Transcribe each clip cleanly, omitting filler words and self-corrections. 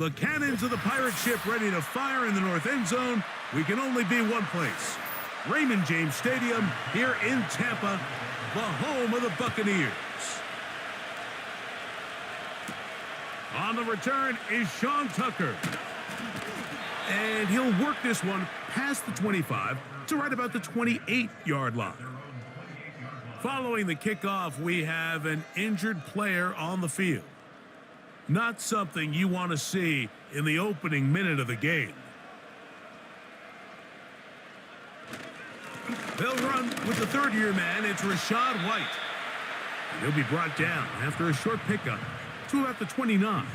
The cannons of the pirate ship ready to fire in the north end zone. We can only be one place. Raymond James Stadium here in Tampa, the home of the Buccaneers. On the return is Sean Tucker. And he'll work this one past the 25 to right about the 28-yard line. Following the kickoff, we have an injured player on the field. Not something you want to see in the opening minute of the game. They'll run with the third-year man. It's Rashad White. And he'll be brought down after a short pickup to about the 29.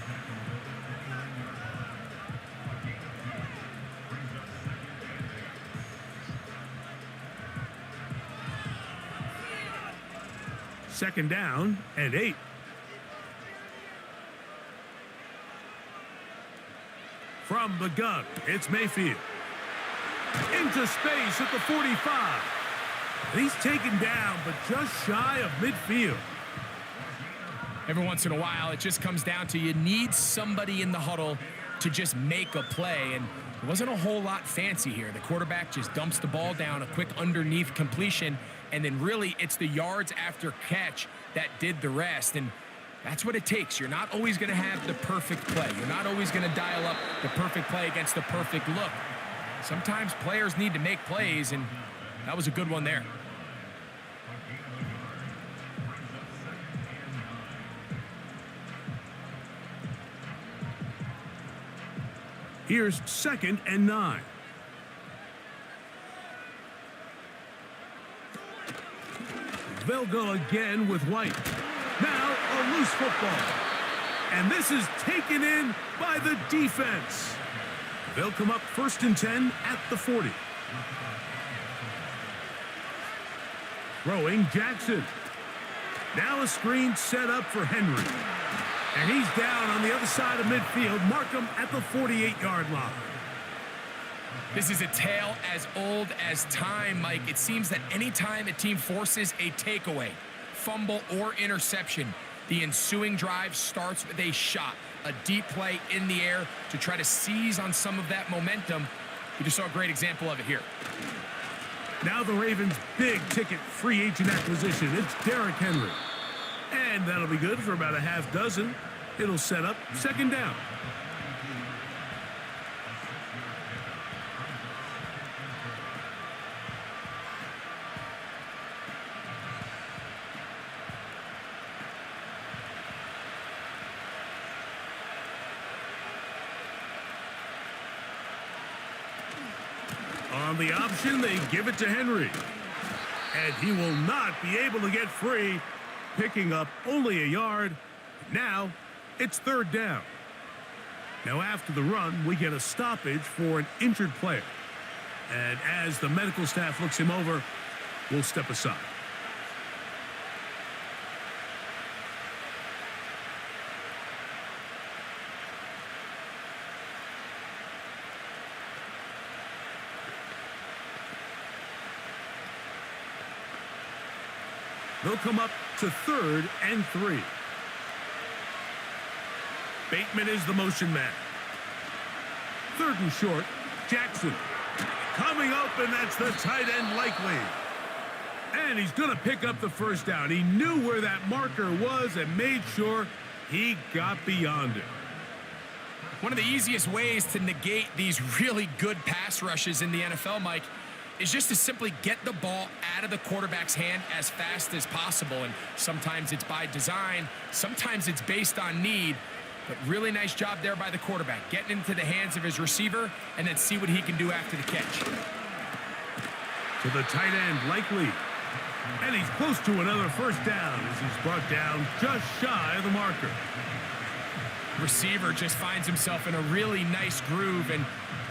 Second down and 8. From the gun, it's Mayfield. Into space at the 45. And he's taken down, but just shy of midfield. Every once in a while, it just comes down to you need somebody in the huddle to just make a play. And it wasn't a whole lot fancy here. The quarterback just dumps the ball down, a quick underneath completion, and then really it's the yards after catch that did the rest. And that's what it takes. You're not always going to have the perfect play. You're not always going to dial up the perfect play against the perfect look. Sometimes players need to make plays, and that was a good one there. Here's 2nd and 9. They'll go again with White. Now a loose football. And this is taken in by the defense. They'll come up 1st and 10 at the 40. Throwing Jackson. Now a screen set up for Henry. And he's down on the other side of midfield. Mark him at the 48-yard line. This is a tale as old as time, Mike. It seems that anytime a team forces a takeaway, fumble, or interception, the ensuing drive starts with a shot, a deep play in the air to try to seize on some of that momentum. We just saw a great example of it here. Now the Ravens' big-ticket free agent acquisition. It's Derrick Henry. And that'll be good for about a half dozen. It'll set up 2nd down. On the option, they give it to Henry. And he will not be able to get free, picking up only a yard. Now, it's 3rd down. Now, after the run, we get a stoppage for an injured player. And as the medical staff looks him over, we'll step aside. They'll come up to 3rd and 3. Bateman is the motion man. 3rd and short, Jackson. Coming open, that's the tight end likely. And he's going to pick up the 1st down. He knew where that marker was and made sure he got beyond it. One of the easiest ways to negate these really good pass rushes in the NFL, Mike, is just to simply get the ball out of the quarterback's hand as fast as possible. And sometimes it's by design, sometimes it's based on need, but really nice job there by the quarterback, getting into the hands of his receiver and then see what he can do after the catch. To the tight end, likely. And he's close to another 1st down as he's brought down just shy of the marker. Receiver just finds himself in a really nice groove, and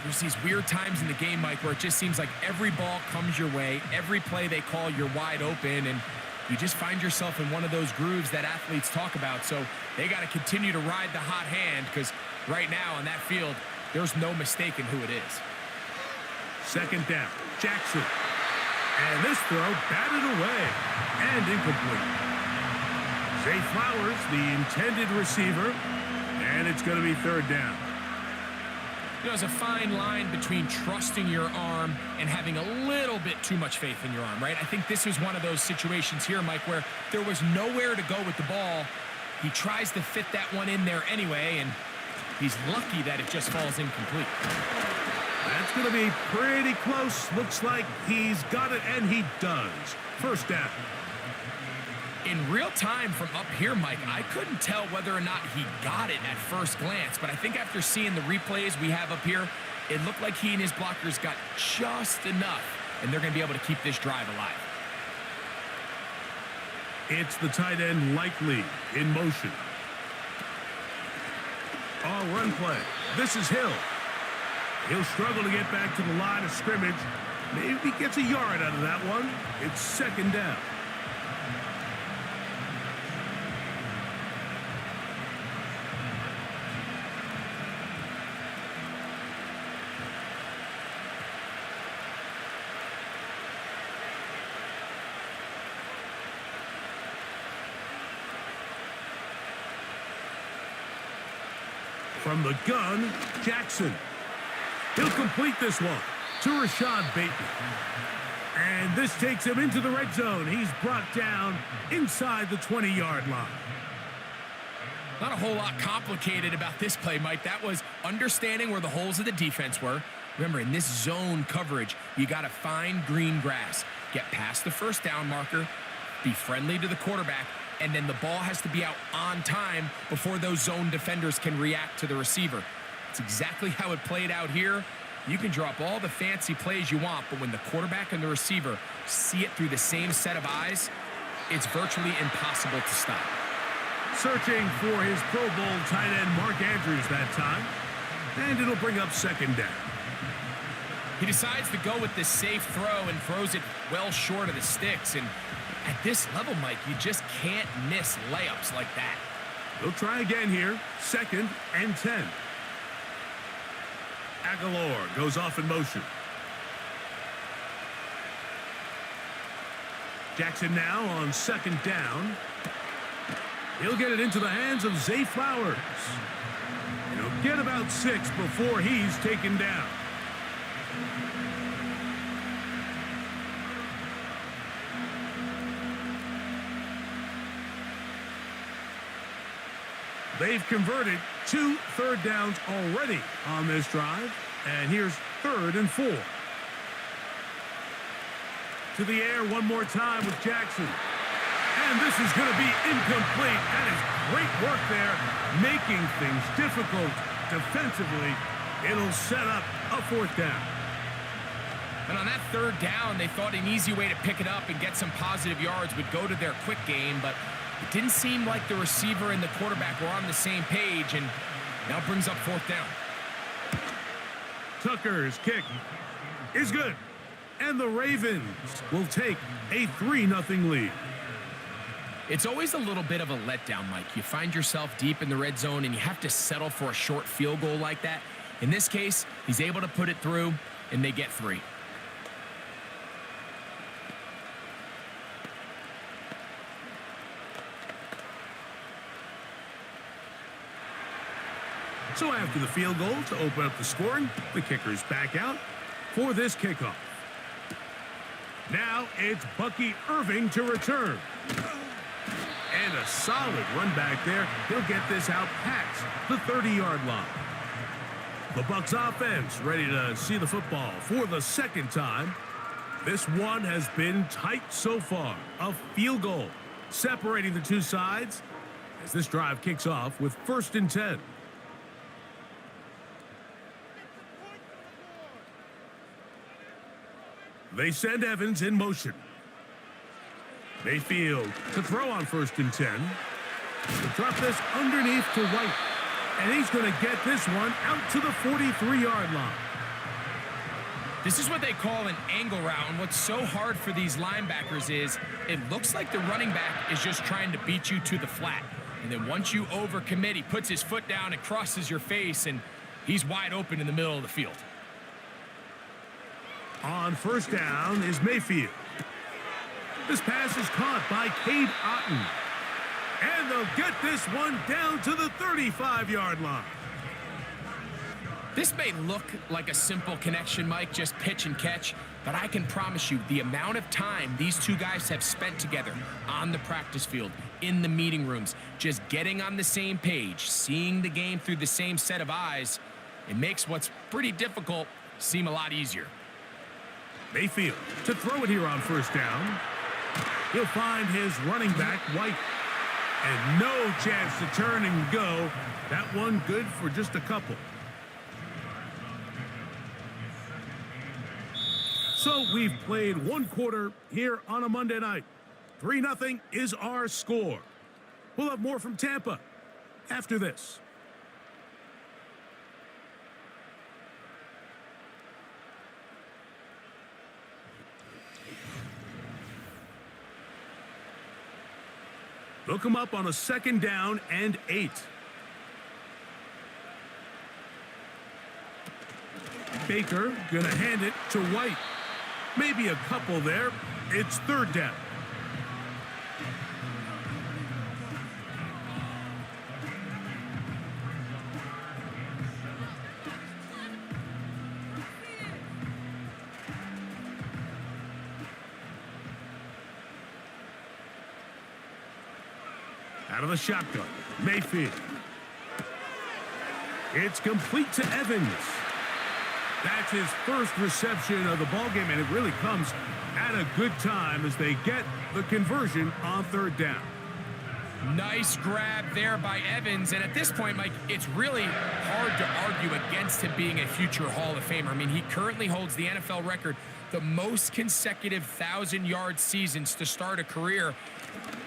there's these weird times in the game, Mike, where it just seems like every ball comes your way, every play they call, you're wide open, and you just find yourself in one of those grooves that athletes talk about. So they got to continue to ride the hot hand, because right now on that field, there's no mistaking who it is. 2nd down, Jackson. And this throw batted away and incomplete. Zay Flowers, the intended receiver, and it's going to be 3rd down. There's a fine line between trusting your arm and having a little bit too much faith in your arm, right? I think this was one of those situations here, Mike, where there was nowhere to go with the ball. He tries to fit that one in there anyway, and he's lucky that it just falls incomplete. That's going to be pretty close. Looks like he's got it, and he does. First down. In real time from up here, Mike, I couldn't tell whether or not he got it at first glance, but I think after seeing the replays we have up here, it looked like he and his blockers got just enough, and they're going to be able to keep this drive alive. It's the tight end Likely in motion. Oh, run play. This is Hill. He'll struggle to get back to the line of scrimmage. Maybe he gets a yard out of that one. It's second down. From the gun, Jackson. He'll complete this one to Rashad Bateman. And this takes him into the red zone. He's brought down inside the 20-yard line. Not a whole lot complicated about this play, Mike. That was understanding where the holes of the defense were. Remember, in this zone coverage, you got to find green grass, get past the first down marker, be friendly to the quarterback, and then the ball has to be out on time before those zone defenders can react to the receiver. It's exactly how it played out here. You can drop all the fancy plays you want, but when the quarterback and the receiver see it through the same set of eyes, it's virtually impossible to stop. Searching for his Pro Bowl tight end Mark Andrews that time, and it'll bring up second down. He decides to go with this safe throw and throws it well short of the sticks, and at this level, Mike, you just can't miss layups like that. They'll try again here. Second and 10. Aguilar goes off in motion. Jackson now on second down. He'll get it into the hands of Zay Flowers. And he'll get about 6 before he's taken down. They've converted 2 third downs already on this drive. And here's 3rd and 4. To the air one more time with Jackson. And this is going to be incomplete. That is great work there, making things difficult defensively. It'll set up a 4th down. And on that 3rd down, they thought an easy way to pick it up and get some positive yards would go to their quick game, but it didn't seem like the receiver and the quarterback were on the same page, and now brings up 4th down. Tucker's kick is good, and the Ravens will take a 3-0 lead. It's always a little bit of a letdown, Mike. You find yourself deep in the red zone, and you have to settle for a short field goal like that. In this case, he's able to put it through, and they get 3. So after the field goal to open up the scoring, the kicker's back out for this kickoff. Now it's Bucky Irving to return. And a solid run back there. He'll get this out past the 30-yard line. The Bucs offense ready to see the football for the 2nd time. This one has been tight so far. A field goal separating the two sides as this drive kicks off with 1st and 10. They send Evans in motion. Mayfield to throw on 1st and 10. To drop this underneath to White. And he's going to get this one out to the 43-yard line. This is what they call an angle route, and what's so hard for these linebackers is it looks like the running back is just trying to beat you to the flat. And then once you overcommit, he puts his foot down and crosses your face, and he's wide open in the middle of the field. On 1st down is Mayfield. This pass is caught by Cade Otton. And they'll get this one down to the 35-yard line. This may look like a simple connection, Mike, just pitch and catch, but I can promise you the amount of time these two guys have spent together on the practice field, in the meeting rooms, just getting on the same page, seeing the game through the same set of eyes, it makes what's pretty difficult seem a lot easier. Mayfield to throw it here on first down. He'll find his running back, White. And no chance to turn and go. That one good for just a couple. So we've played one quarter here on a Monday night. 3-0 is our score. We'll have more from Tampa after this. They'll come up on a 2nd down and 8. Baker gonna hand it to White. Maybe a couple there. It's 3rd down. Out of the shotgun, Mayfield. It's complete to Evans. That's his first reception of the ballgame, and it really comes at a good time as they get the conversion on 3rd down. Nice grab there by Evans, and at this point, Mike, it's really hard to argue against him being a future Hall of Famer. I mean, he currently holds the NFL record, the most consecutive 1,000-yard seasons to start a career,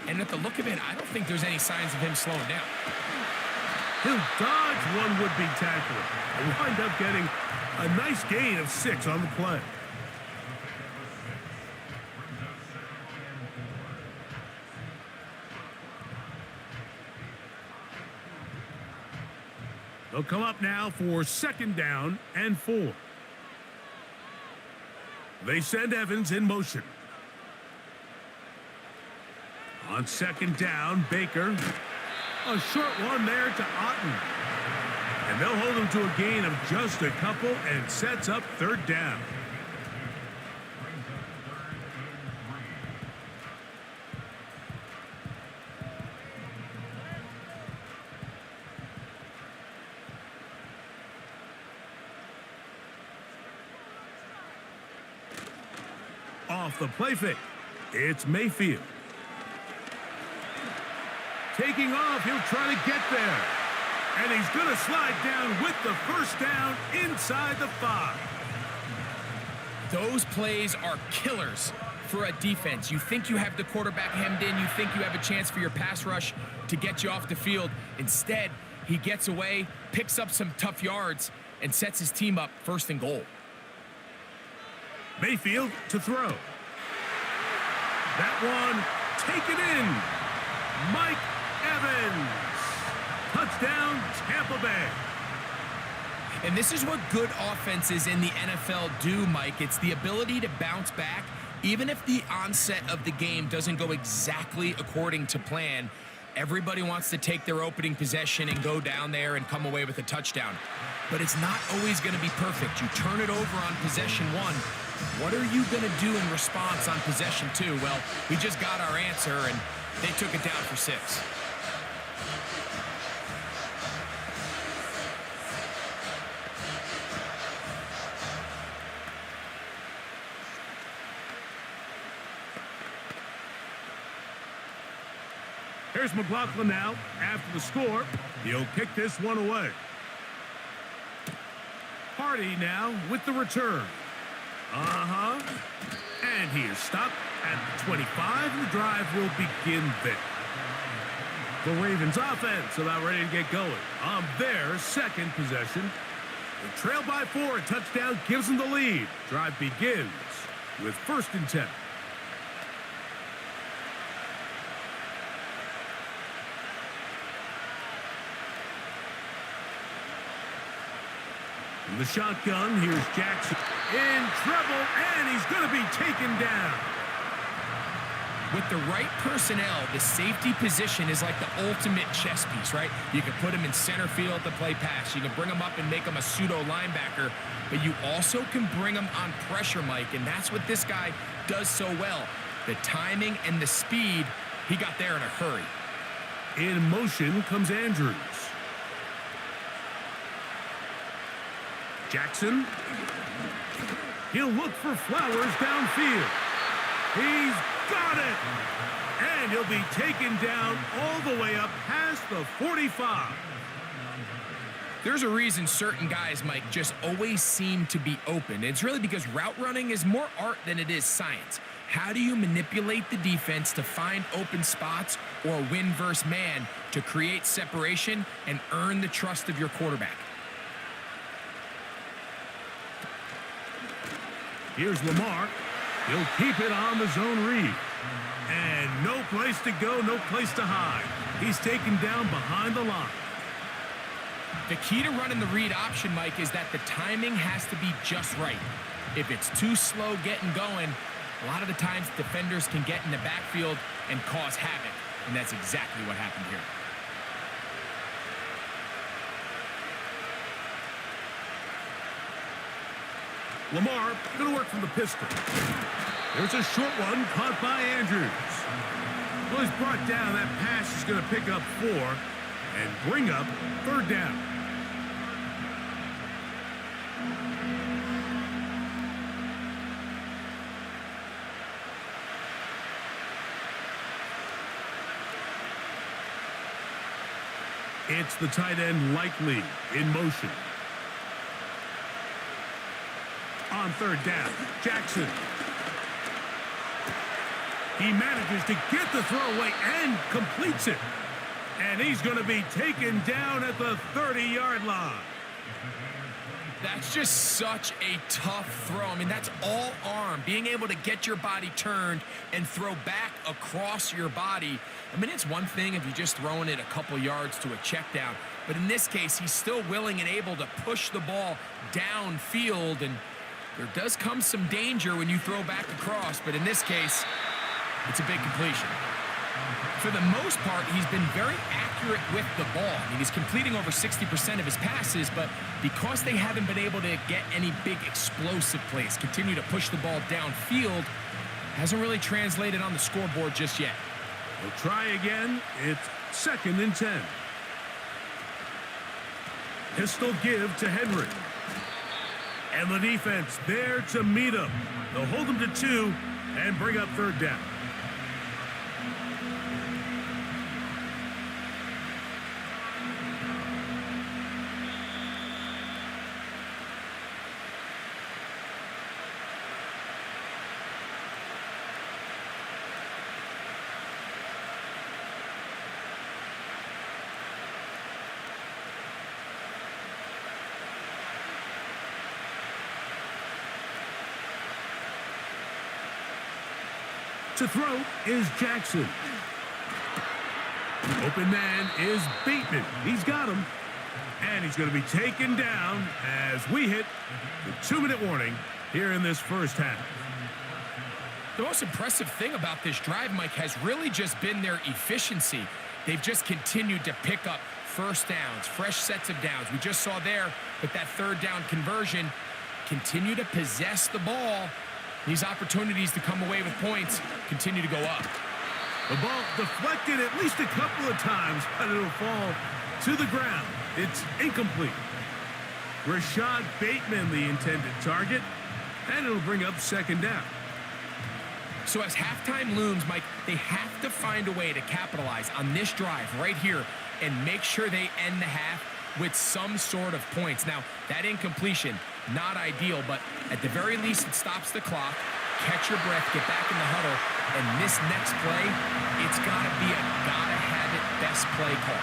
and at the look of it, I don't think there's any signs of him slowing down. He'll dodge one would-be tackler and wind up getting a nice gain of 6 on the play. They'll come up now for 2nd down and 4. They send Evans in motion. On 2nd down, Baker. A short one there to Otten. And they'll hold him to a gain of just a couple and sets up 3rd down. Off the play fake, it's Mayfield. Taking off, he'll try to get there. And he's going to slide down with the 1st down inside the 5. Those plays are killers for a defense. You think you have the quarterback hemmed in. You think you have a chance for your pass rush to get you off the field. Instead, he gets away, picks up some tough yards, and sets his team up 1st and goal. Mayfield to throw. That one taken in. Mike Evans. Touchdown, Tampa Bay. And this is what good offenses in the NFL do, Mike. It's the ability to bounce back, even if the onset of the game doesn't go exactly according to plan. Everybody wants to take their opening possession and go down there and come away with a touchdown. But it's not always going to be perfect. You turn it over on possession 1. What are you going to do in response on possession 2? Well, we just got our answer, and they took it down for 6. Here's McLaughlin now after the score. He'll kick this one away. Hardy now with the return. And he is stopped at the 25. The drive will begin there. The Ravens offense about ready to get going on their 2nd possession. The trail by 4, a touchdown gives them the lead. Drive begins with 1st and 10. In the shotgun, here's Jackson in trouble, and he's going to be taken down. With the right personnel, the safety position is like the ultimate chess piece, right? You can put him in center field to play pass. You can bring him up and make him a pseudo linebacker, but you also can bring him on pressure, Mike, and that's what this guy does so well. The timing and the speed, he got there in a hurry. In motion comes Andrews. Jackson. He'll look for Flowers downfield. He's got it! And he'll be taken down all the way up past the 45. There's a reason certain guys, Mike, just always seem to be open. It's really because route running is more art than it is science. How do you manipulate the defense to find open spots or win versus man to create separation and earn the trust of your quarterback? Here's Lamar. He'll keep it on the zone read. And no place to go, no place to hide. He's taken down behind the line. The key to running the read option, Mike, is that the timing has to be just right. If it's too slow getting going, a lot of the times defenders can get in the backfield and cause havoc, and that's exactly what happened here. Lamar going to work from the pistol. There's a short one caught by Andrews. Well, he's brought down. That pass is going to pick up 4 and bring up 3rd down. It's the tight end Likely in motion. On 3rd down, Jackson. He manages to get the throw away and completes it. And he's going to be taken down at the 30-yard line. That's just such a tough throw. I mean, that's all arm. Being able to get your body turned and throw back across your body. I mean, it's one thing if you're just throwing it a couple yards to a check down. But in this case, he's still willing and able to push the ball downfield. And there does come some danger when you throw back across. But in this case, it's a big completion. For the most part, he's been very accurate with the ball. I mean, he's completing over 60% of his passes, but because they haven't been able to get any big explosive plays, continue to push the ball downfield, hasn't really translated on the scoreboard just yet. We'll try again. It's 2nd and 10. Pistol give to Henry. And the defense there to meet him. They'll hold him to 2 and bring up 3rd down. To throw is Jackson. Open man is Bateman. He's got him. And he's going to be taken down as we hit the 2-minute warning here in this first half. The most impressive thing about this drive, Mike, has really just been their efficiency. They've just continued to pick up first downs, fresh sets of downs. We just saw there with that 3rd down conversion, continue to possess the ball. These opportunities to come away with points continue to go up. The ball deflected at least a couple of times, but it'll fall to the ground. It's incomplete. Rashad Bateman, the intended target, and it'll bring up 2nd down. So as halftime looms, Mike, they have to find a way to capitalize on this drive right here and make sure they end the half with some sort of points. Now, that incompletion, not ideal, but at the very least, it stops the clock. Catch your breath, get back in the huddle, and this next play, it's got to be a gotta-have-it best play call.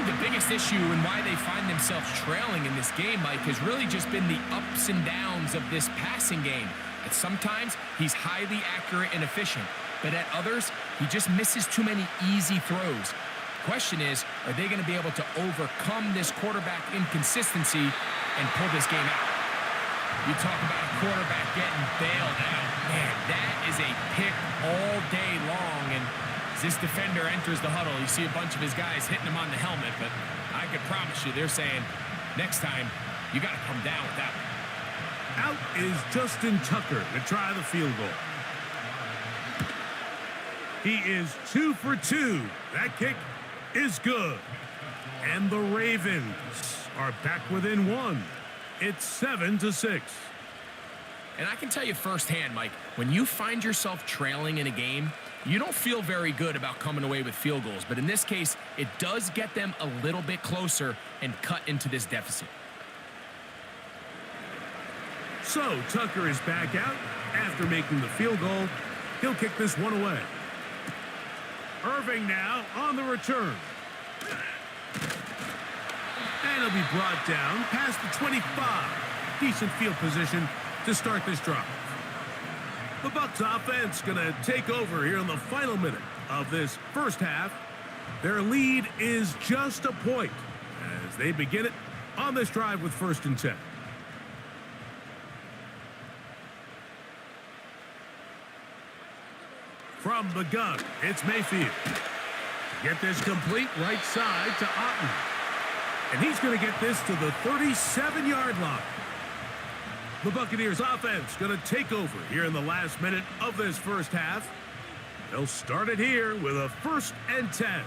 The biggest issue and why they find themselves trailing in this game, Mike, has really just been the ups and downs of this passing game. And sometimes he's highly accurate and efficient, but at others, he just misses too many easy throws. Question is, are they going to be able to overcome this quarterback inconsistency and pull this game out? You talk about a quarterback getting bailed out. Man, that is a pick all day long. And as this defender enters the huddle, you see a bunch of his guys hitting him on the helmet. But I can promise you, they're saying, next time, you got to come down with that one. Out is Justin Tucker to try the field goal. He is 2 for 2. That kick is good. And the Ravens are back within 1. It's 7-6. And I can tell you firsthand, Mike, when you find yourself trailing in a game, you don't feel very good about coming away with field goals. But in this case, it does get them a little bit closer and cut into this deficit. So Tucker is back out after making the field goal. He'll kick this one away. Irving now on the return. And he'll be brought down past the 25. Decent field position to start this drive. The Bucs offense going to take over here in the final minute of this first half. Their lead is just a point as they begin it on this drive with 1st and 10. From the gun, it's Mayfield. Get this complete right side to Otten. And he's going to get this to the 37-yard line. The Buccaneers offense going to take over here in the last minute of this first half. They'll start it here with a 1st and 10.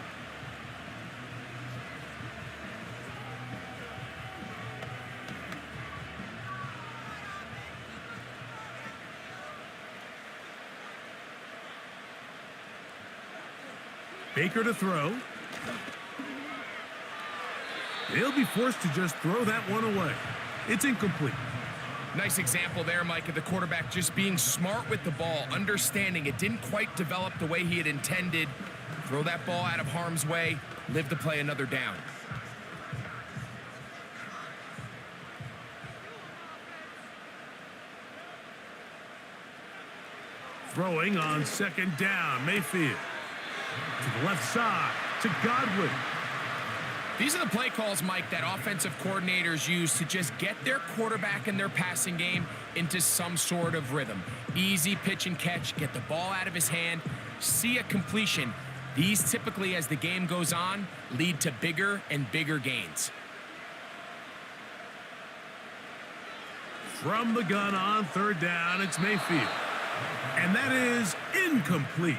Baker to throw. They'll be forced to just throw that one away. It's incomplete. Nice example there, Mike, of the quarterback just being smart with the ball, understanding it didn't quite develop the way he had intended. Throw that ball out of harm's way, live to play another down. Throwing on 2nd down, Mayfield. To the left side, to Godwin. These are the play calls, Mike, that offensive coordinators use to just get their quarterback and their passing game into some sort of rhythm. Easy pitch and catch, get the ball out of his hand, see a completion. These typically, as the game goes on, lead to bigger and bigger gains. From the gun on 3rd down, it's Mayfield. And that is incomplete.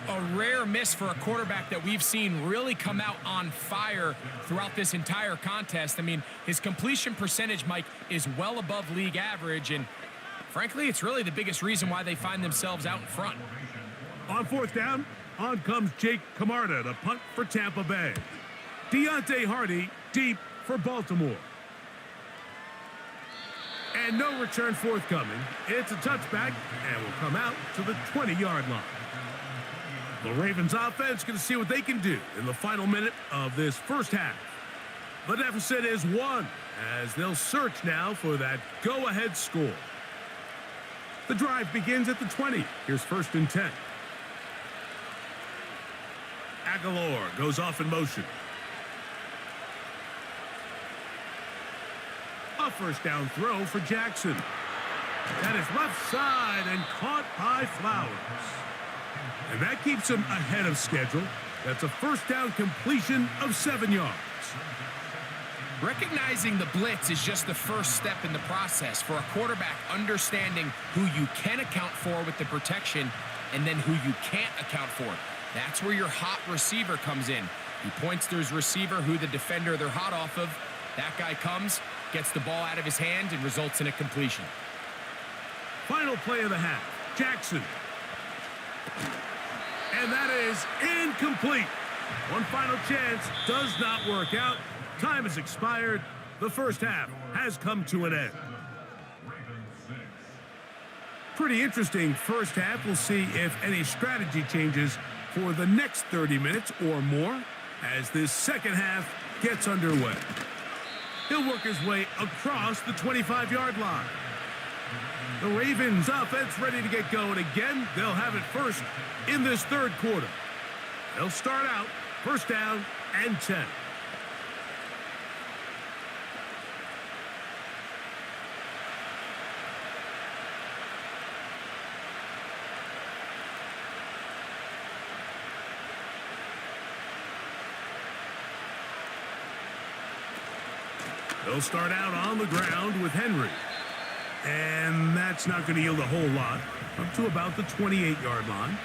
A rare miss for a quarterback that we've seen really come out on fire throughout this entire contest. I mean, his completion percentage, Mike, is well above league average, and frankly, it's really the biggest reason why they find themselves out in front. On 4th down, on comes Jake Camarda to punt for Tampa Bay. Deontay Hardy deep for Baltimore. And no return forthcoming. It's a touchback and will come out to the 20-yard line. The Ravens offense going to see what they can do in the final minute of this first half. The deficit is 1 as they'll search now for that go-ahead score. The drive begins at the 20. Here's 1st and 10. Aguilar goes off in motion. A 1st down throw for Jackson. That is left side and caught by Flowers. And that keeps him ahead of schedule. That's a 1st down completion of 7 yards. Recognizing the blitz is just the first step in the process for a quarterback, understanding who you can account for with the protection and then who you can't account for. That's where your hot receiver comes in. He points to his receiver, who the defender they're hot off of. That guy comes, gets the ball out of his hand, and results in a completion. Final play of the half. Jackson. And that is incomplete. One final chance does not work out. Time has expired. The first half has come to an end. Pretty interesting first half. We'll see if any strategy changes for the next 30 minutes or more as this second half gets underway. He'll work his way across the 25-yard line. The Ravens offense ready to get going again. They'll have it first in this 3rd quarter. They'll start out 1st down and 10. They'll start out on the ground with Henry. And that's not going to yield a whole lot. Up to about the 28-yard line.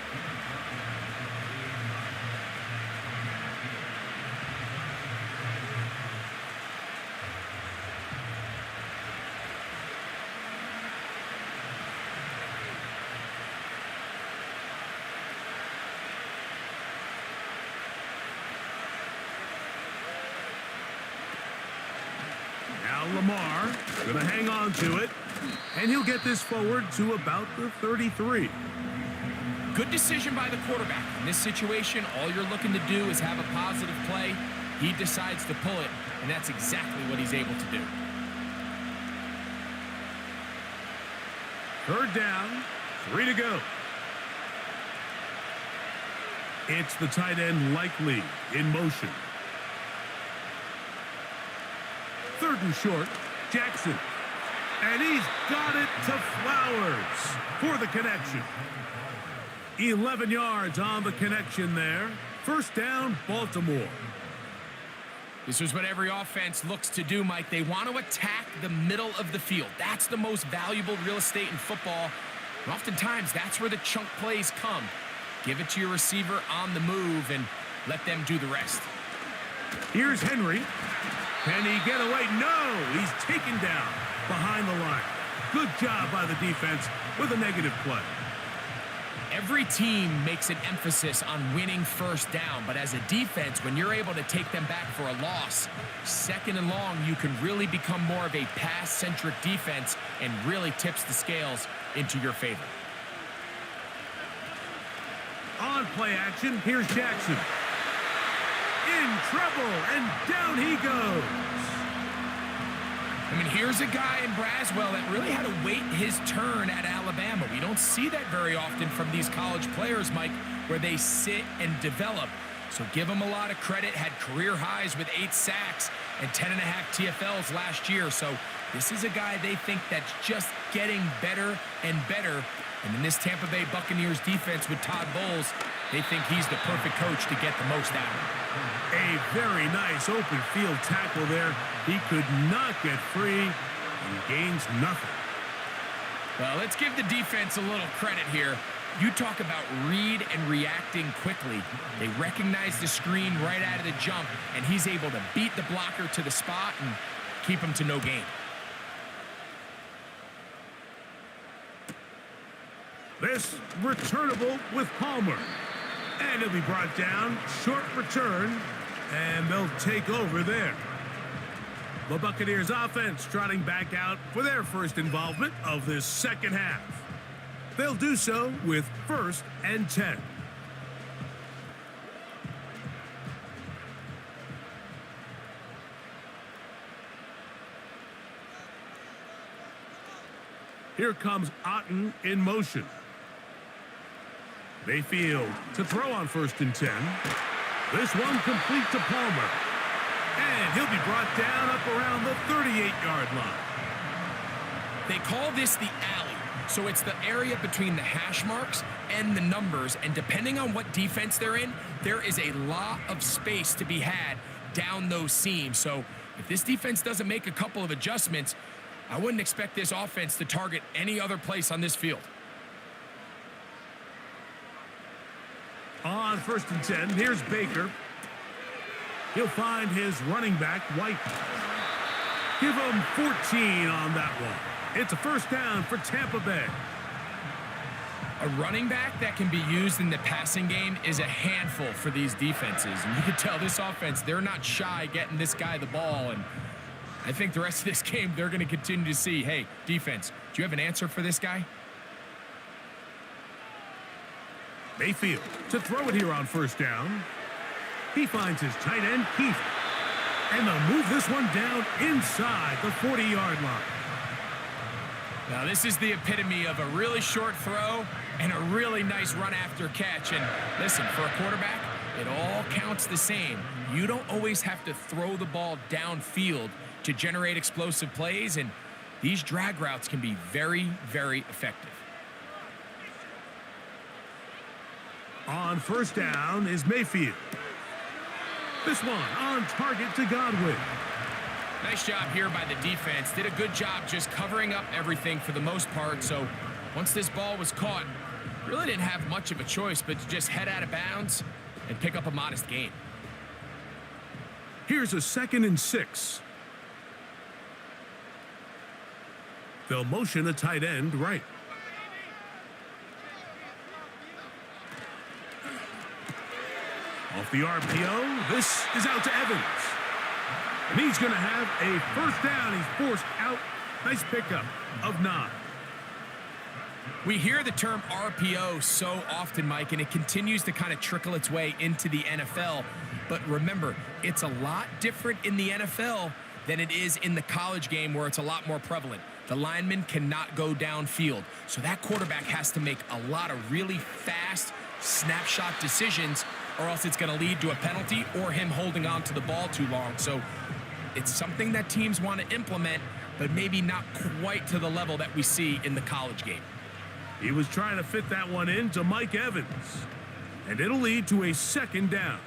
Now Lamar going to hang on to it. And he'll get this forward to about the 33. Good decision by the quarterback. In this situation, all you're looking to do is have a positive play. He decides to pull it, and that's exactly what he's able to do. Third down, 3 to go. It's the tight end Likely in motion. Third and short, Jackson. And he's got it to Flowers for the connection. 11 yards on the connection there. First down, Baltimore. This is what every offense looks to do, Mike. They want to attack the middle of the field. That's the most valuable real estate in football. And oftentimes, that's where the chunk plays come. Give it to your receiver on the move and let them do the rest. Here's Henry. Can he get away? No, he's taken down behind the line. Good job by the defense with a negative play. Every team makes an emphasis on winning first down, but as a defense, when you're able to take them back for a loss, second and long, you can really become more of a pass-centric defense and really tips the scales into your favor. On play action, here's Jackson. In trouble, and down he goes. I mean, here's a guy in Braswell that really had to wait his turn at Alabama. We don't see that very often from these college players, Mike, where they sit and develop. So give him a lot of credit. Had career highs with 8 sacks and 10.5 TFLs last year. So this is a guy they think that's just getting better and better. And in this Tampa Bay Buccaneers defense with Todd Bowles, they think he's the perfect coach to get the most out of him. A very nice open field tackle there. He could not get free and gains nothing. Well, let's give the defense a little credit here. You talk about read and reacting quickly. They recognize the screen right out of the jump, and he's able to beat the blocker to the spot and keep him to no gain. This returnable with Palmer. And he'll be brought down. Short return. And they'll take over there. The Buccaneers offense trotting back out for their first involvement of this second half. They'll do so with 1st and 10. Here comes Otten in motion. Mayfield to throw on 1st and 10. This one complete to Palmer. And he'll be brought down up around the 38-yard line. They call this the alley. So it's the area between the hash marks and the numbers. And depending on what defense they're in, there is a lot of space to be had down those seams. So if this defense doesn't make a couple of adjustments, I wouldn't expect this offense to target any other place on this field. On 1st and 10, here's Baker. He'll find his running back, White. Give him 14 on that one. It's a first down for Tampa Bay. A running back that can be used in the passing game is a handful for these defenses. And you can tell this offense, they're not shy getting this guy the ball. And I think the rest of this game, they're going to continue to see, hey, defense, do you have an answer for this guy? Mayfield to throw it here on 1st down. He finds his tight end, Keith. And they'll move this one down inside the 40-yard line. Now, this is the epitome of a really short throw and a really nice run after catch. And listen, for a quarterback, it all counts the same. You don't always have to throw the ball downfield to generate explosive plays, and these drag routes can be very, very effective. On 1st down is Mayfield. This one on target to Godwin. Nice job here by the defense. Did a good job just covering up everything for the most part. So once this ball was caught, really didn't have much of a choice but to just head out of bounds and pick up a modest gain. Here's a 2nd and 6. They'll motion a tight end right. Off the RPO, this is out to Evans. And he's going to have a first down. He's forced out. Nice pickup of 9. We hear the term RPO so often, Mike, and it continues to kind of trickle its way into the NFL. But remember, it's a lot different in the NFL than it is in the college game where it's a lot more prevalent. The lineman cannot go downfield. So that quarterback has to make a lot of really fast snapshot decisions, or else it's going to lead to a penalty or him holding on to the ball too long. So it's something that teams want to implement, but maybe not quite to the level that we see in the college game. He was trying to fit that one in to Mike Evans. And it'll lead to a 2nd down.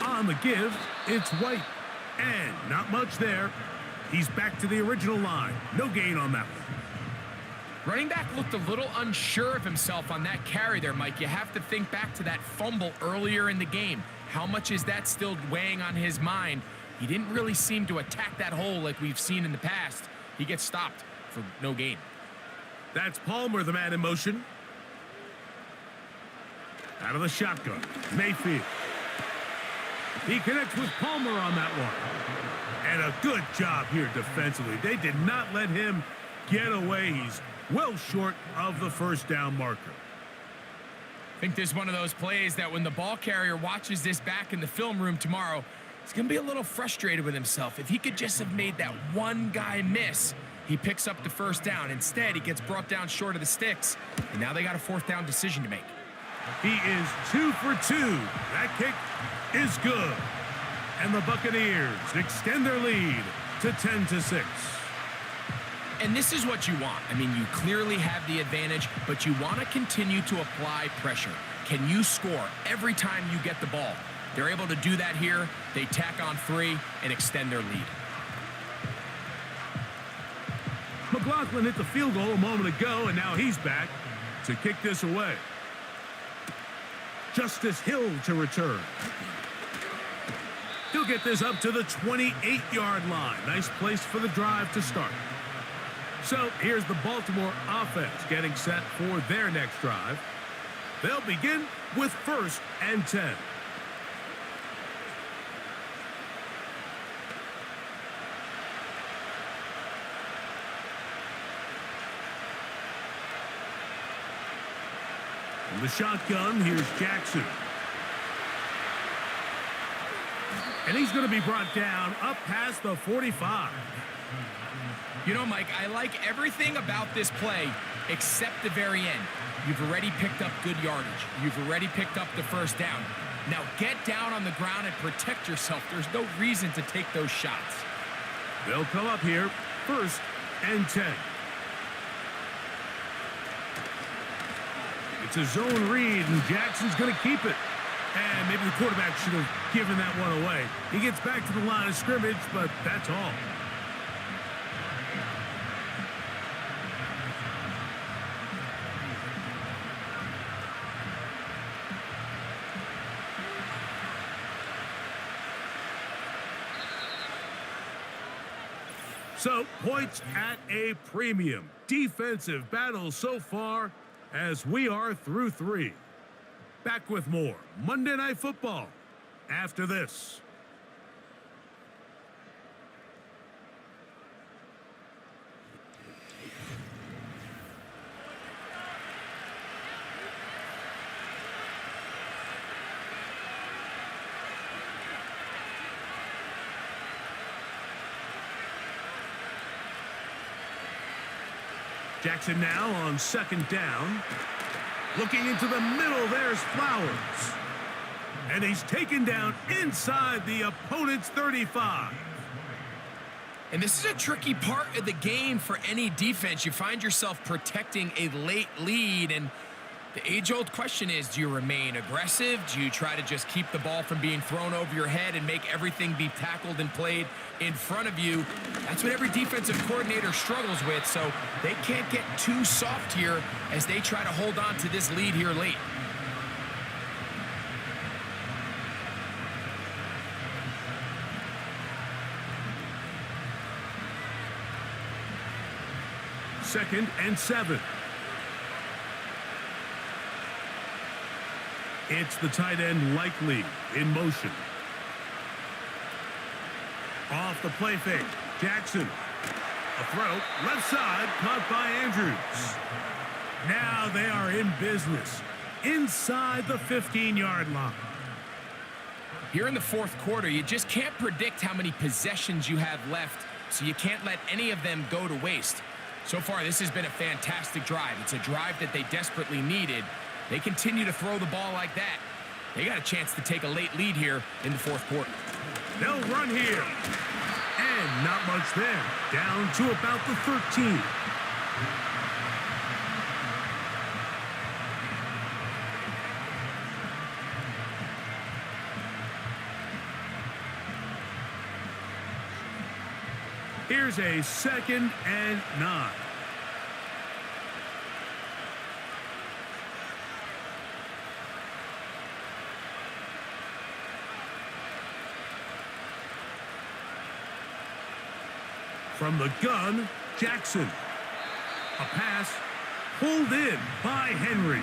On the give, it's White. And not much there. He's back to the original line. No gain on that one. Running back looked a little unsure of himself on that carry there, Mike. You have to think back to that fumble earlier in the game. How much is that still weighing on his mind? He didn't really seem to attack that hole like we've seen in the past. He gets stopped for no gain. That's Palmer, the man in motion. Out of the shotgun, Mayfield. He connects with Palmer on that one. And a good job here defensively. They did not let him get away. He's well short of the first down marker. I think this is one of those plays that when the ball carrier watches this back in the film room tomorrow, he's going to be a little frustrated with himself. If he could just have made that one guy miss, he picks up the first down. Instead, he gets brought down short of the sticks, and now they got a 4th down decision to make. He is 2 for 2. That kick is good. And the Buccaneers extend their lead to 10-6. And this is what you want. I mean, you clearly have the advantage, but you want to continue to apply pressure. Can you score every time you get the ball? They're able to do that here. They tack on 3 and extend their lead. McLaughlin hit the field goal a moment ago, and now he's back to kick this away. Justice Hill to return. He'll get this up to the 28-yard line. Nice place for the drive to start. So here's the Baltimore offense getting set for their next drive. They'll begin with 1st and 10. In the shotgun, here's Jackson. And he's going to be brought down up past the 45. You know, Mike, I like everything about this play except the very end. You've already picked up good yardage. You've already picked up the first down. Now get down on the ground and protect yourself. There's no reason to take those shots. They'll come up here, 1st and 10. It's a zone read, and Jackson's going to keep it. And maybe the quarterback should have given that one away. He gets back to the line of scrimmage, but that's all. So, points at a premium. Defensive battle so far as we are through 3. Back with more Monday Night Football after this. Jackson now on 2nd down. Looking into the middle, there's Flowers. And he's taken down inside the opponent's 35. And this is a tricky part of the game for any defense. You find yourself protecting a late lead, and The age-old question is, do you remain aggressive? Do you try to just keep the ball from being thrown over your head and make everything be tackled and played in front of you? That's what every defensive coordinator struggles with, so they can't get too soft here as they try to hold on to this lead here late. Second and 7. It's the tight end Likely in motion. Off the play fake. Jackson. A throw. Left side. Caught by Andrews. Now they are in business. Inside the 15-yard line. Here in the fourth quarter, you just can't predict how many possessions you have left, so you can't let any of them go to waste. So far, this has been a fantastic drive. It's a drive that they desperately needed. They continue to throw the ball like that. They got a chance to take a late lead here in the fourth quarter. They'll run here. And not much there. Down to about the 13. Here's a 2nd and 9. From the gun, Jackson. A pass pulled in by Henry.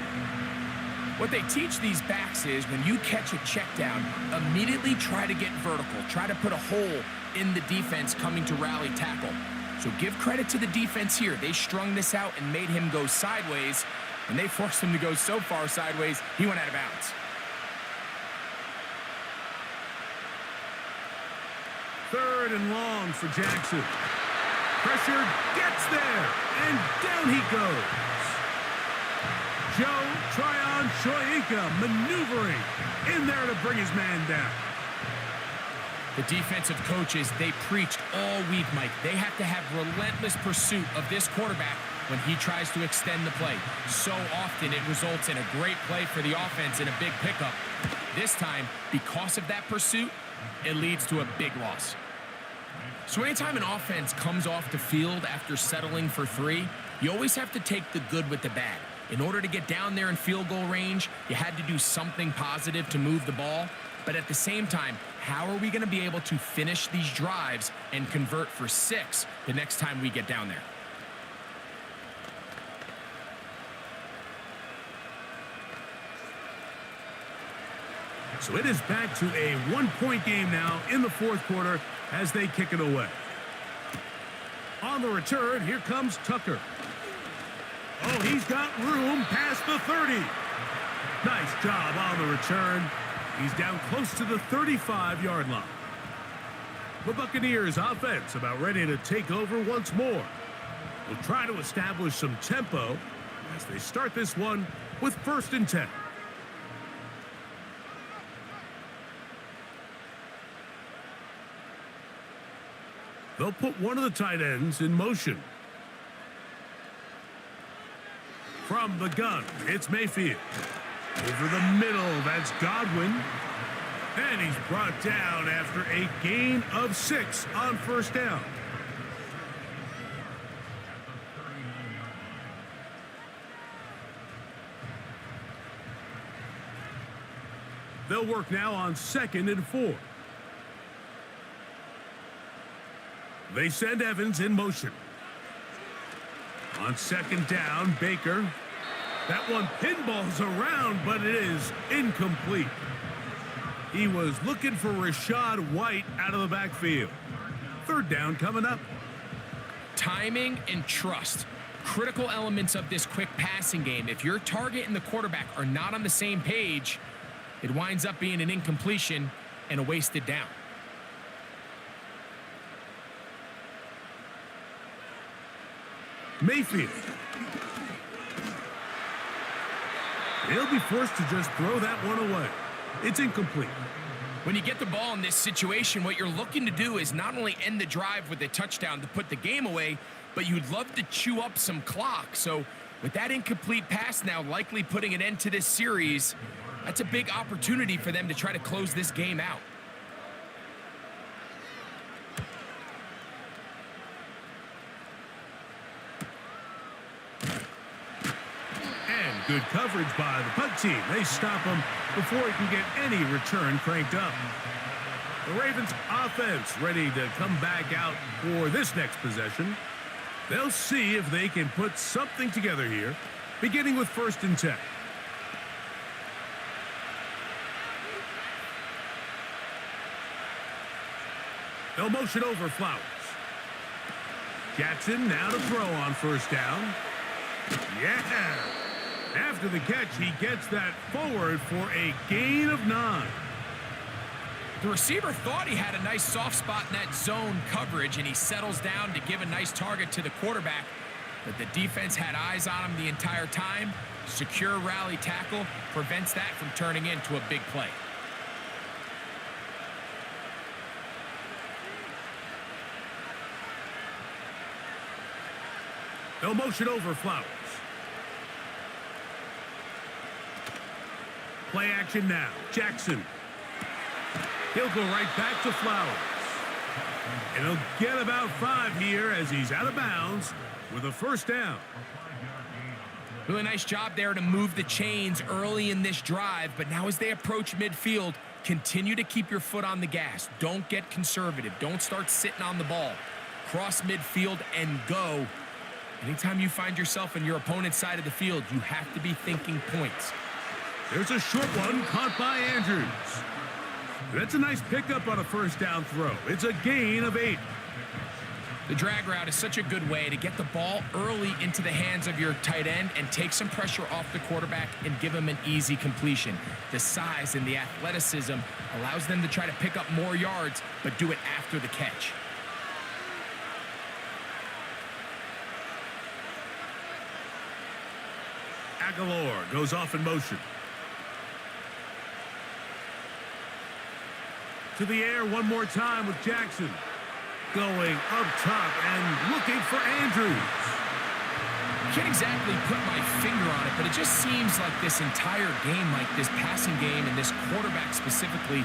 What they teach these backs is when you catch a check down, immediately try to get vertical. Try to put a hole in the defense coming to rally tackle. So give credit to the defense here. They strung this out and made him go sideways, and they forced him to go so far sideways, he went out of bounds. Third and long for Jackson. Pressure gets there, and down he goes. Joe Tryon-Shoyinka maneuvering in there to bring his man down. The defensive coaches, they preached all week, Mike. They have to have relentless pursuit of this quarterback when he tries to extend the play. So often it results in a great play for the offense and a big pickup. This time, because of that pursuit, it leads to a big loss. So anytime an offense comes off the field after settling for 3, you always have to take the good with the bad. In order to get down there in field goal range, you had to do something positive to move the ball. But at the same time, how are we going to be able to finish these drives and convert for 6 the next time we get down there? So it is back to a 1-point game now in the fourth quarter as they kick it away. On the return, here comes Tucker. Oh, he's got room past the 30. Nice job on the return. He's down close to the 35-yard line. The Buccaneers offense about ready to take over once more. Will try to establish some tempo as they start this one with 1st and 10. They'll put one of the tight ends in motion. From the gun, it's Mayfield. Over the middle, that's Godwin. And he's brought down after a gain of 6 on 1st down. They'll work now on 2nd and 4. They send Evans in motion. On 2nd down, Baker. That one pinballs around, but it is incomplete. He was looking for Rashad White out of the backfield. 3rd down coming up. Timing and trust. Critical elements of this quick passing game. If your target and the quarterback are not on the same page, it winds up being an incompletion and a wasted down. Mayfield. He'll be forced to just throw that one away. It's incomplete. When you get the ball in this situation, what you're looking to do is not only end the drive with a touchdown to put the game away, but you'd love to chew up some clock. So With that incomplete pass now likely putting an end to this series, that's a big opportunity for them to try to close this game out. And good coverage by the punt team. They stop him before he can get any return cranked up. The Ravens offense ready to come back out for this next possession. They'll see if they can put something together here, beginning with 1st and 10. They'll motion over Flowers. Jackson now to throw on 1st down. Yeah! After the catch, he gets that forward for a gain of 9. The receiver thought he had a nice soft spot in that zone coverage, and he settles down to give a nice target to the quarterback. But the defense had eyes on him the entire time. Secure rally tackle prevents that from turning into a big play. They'll motion over Flowers. Play action now. Jackson. He'll go right back to Flowers. And he'll get about 5 here as he's out of bounds with a 1st down. Really nice job there to move the chains early in this drive, but now as they approach midfield, continue to keep your foot on the gas. Don't get conservative. Don't start sitting on the ball. Cross midfield and go. Anytime you find yourself on your opponent's side of the field, you have to be thinking points. There's a short one caught by Andrews. That's a nice pickup on a 1st down throw. It's a gain of 8. The drag route is such a good way to get the ball early into the hands of your tight end and take some pressure off the quarterback and give him an easy completion. The size and the athleticism allows them to try to pick up more yards, but do it after the catch. Aguilar goes off in motion. To the air one more time with Jackson. Going up top and looking for Andrews. I can't exactly put my finger on it, but it just seems like this entire game, like this passing game and this quarterback specifically,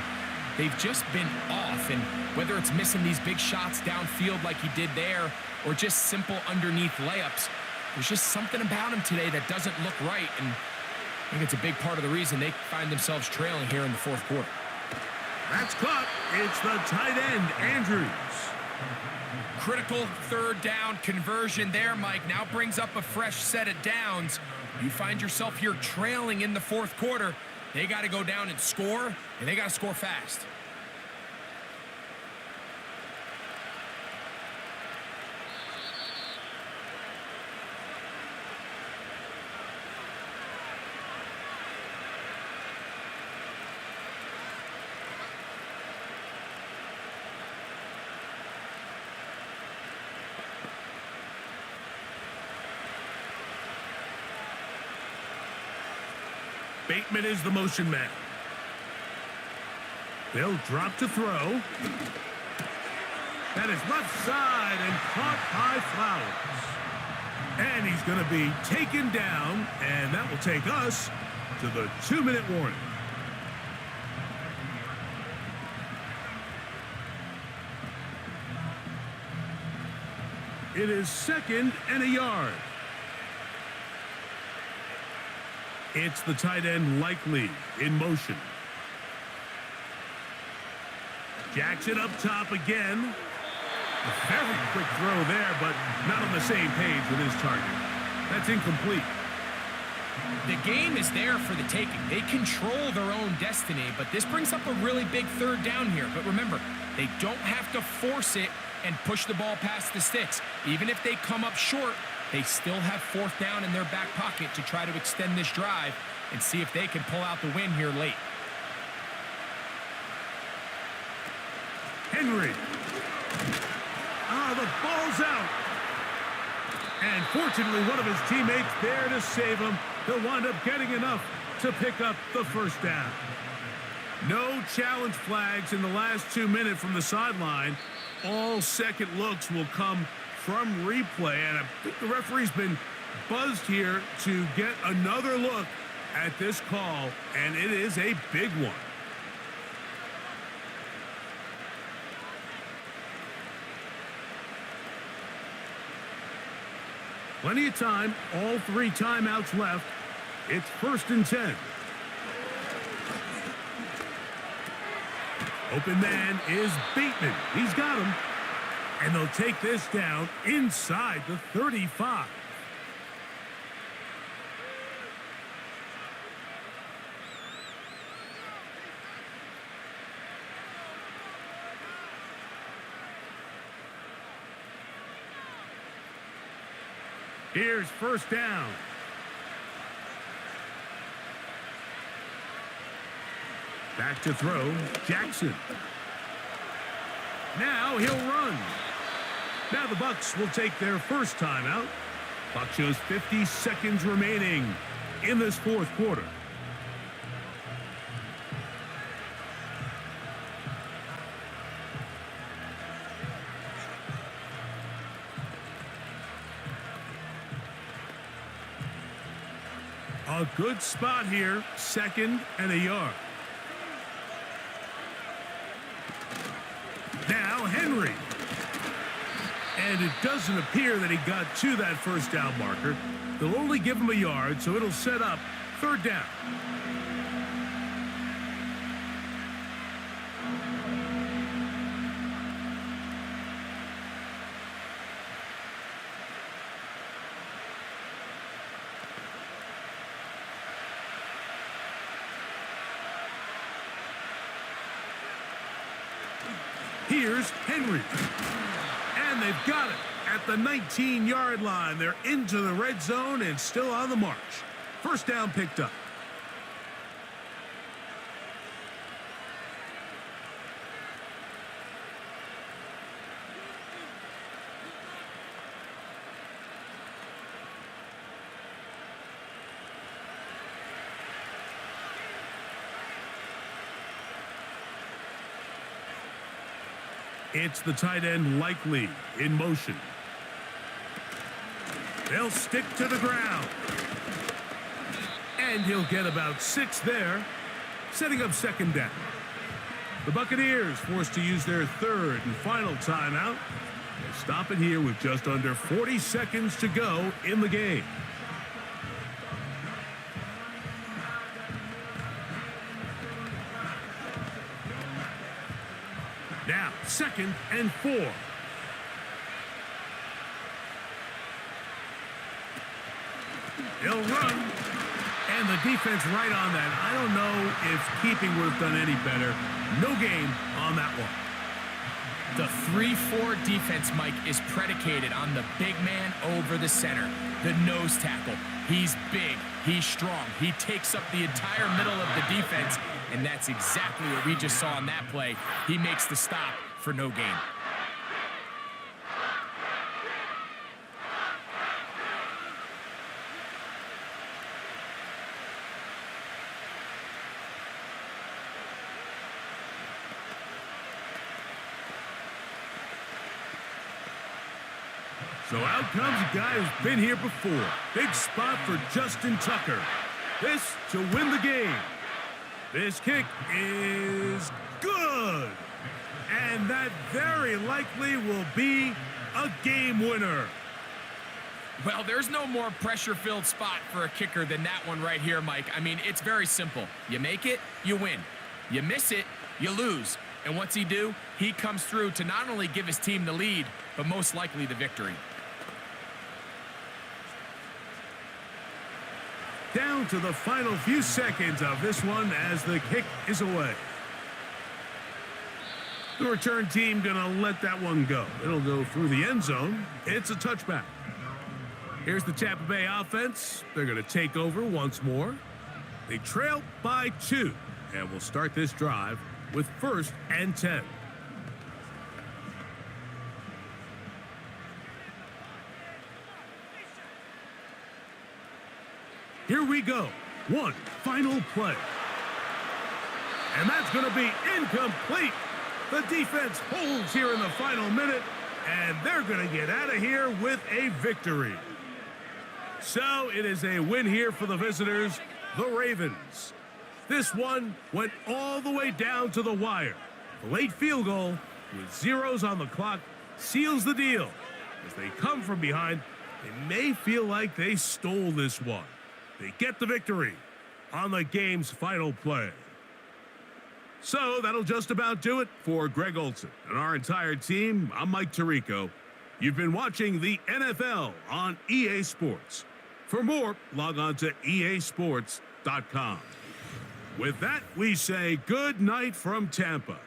they've just been off. And whether it's missing these big shots downfield like he did there or just simple underneath layups, there's just something about him today that doesn't look right. And I think it's a big part of the reason they find themselves trailing here in the 4th quarter. That's caught. It's the tight end, Andrews. Critical 3rd down conversion there, Mike. Now brings up a fresh set of downs. You find yourself here trailing in the 4th quarter. They got to go down and score, and they got to score fast. Bateman is the motion man. They'll drop to throw. That is left side and caught by Flowers. And he's going to be taken down, and that will take us to the 2-minute warning. It is 2nd and a yard. It's the tight end Likely in motion. Jackson up top again. A very quick throw there, but not on the same page with his target. That's incomplete. The game is there for the taking. They control their own destiny, but this brings up a really big 3rd down here. But remember, they don't have to force it and push the ball past the sticks. Even if they come up short, they still have 4th down in their back pocket to try to extend this drive and see if they can pull out the win here late. Henry. The ball's out. And fortunately, one of his teammates there to save him. He'll wind up getting enough to pick up the 1st down. No challenge flags in the last 2 minutes from the sideline. All second looks will come from replay, and I think the referee's been buzzed here to get another look at this call, and it is a big one. Plenty of time, all 3 timeouts left. It's 1st and 10. Open man is Bateman. He's got him. And they'll take this down inside the 35. Here's 1st down. Back to throw, Jackson. Now he'll run. Now the Bucs will take their first timeout. Clock shows 50 seconds remaining in this 4th quarter. A good spot here, 2nd and a yard. Now Henry. And it doesn't appear that he got to that 1st down marker. They'll only give him a yard, so it'll set up 3rd down. Here's Henry. And they've got it at the 19-yard line. They're into the red zone and still on the march. 1st down picked up. It's the tight end Likely in motion. They'll stick to the ground. And he'll get about 6 there, setting up 2nd down. The Buccaneers forced to use their 3rd and final timeout. They'll stop it here with just under 40 seconds to go in the game. Now, 2nd and 4. He'll run. And the defense right on that. I don't know if keeping would have done any better. No gain on that one. The 3-4 defense, Mike, is predicated on the big man over the center, the nose tackle. He's big. He's strong. He takes up the entire middle of the defense, and that's exactly what we just saw on that play. He makes the stop for no gain. So out comes a guy who's been here before. Big spot for Justin Tucker. This to win the game. This kick is good. And that very likely will be a game winner. Well, there's no more pressure-filled spot for a kicker than that one right here, Mike. I mean, it's very simple. You make it, you win. You miss it, you lose. And what's he do? He comes through to not only give his team the lead, but most likely the victory. Down to the final few seconds of this one as the kick is away. The return team gonna let that one go. It'll go through the end zone. It's a touchback. Here's the Tampa Bay offense. They're gonna take over once more. They trail by 2, and we'll start this drive with 1st and 10. Here we go. One final play. And that's going to be incomplete. The defense holds here in the final minute, and they're going to get out of here with a victory. So it is a win here for the visitors, the Ravens. This one went all the way down to the wire. The late field goal with zeros on the clock seals the deal. As they come from behind, they may feel like they stole this one. They get the victory on the game's final play. So that'll just about do it for Greg Olson and our entire team. I'm Mike Tirico. You've been watching the NFL on EA Sports. For more, log on to easports.com. With that, we say good night from Tampa.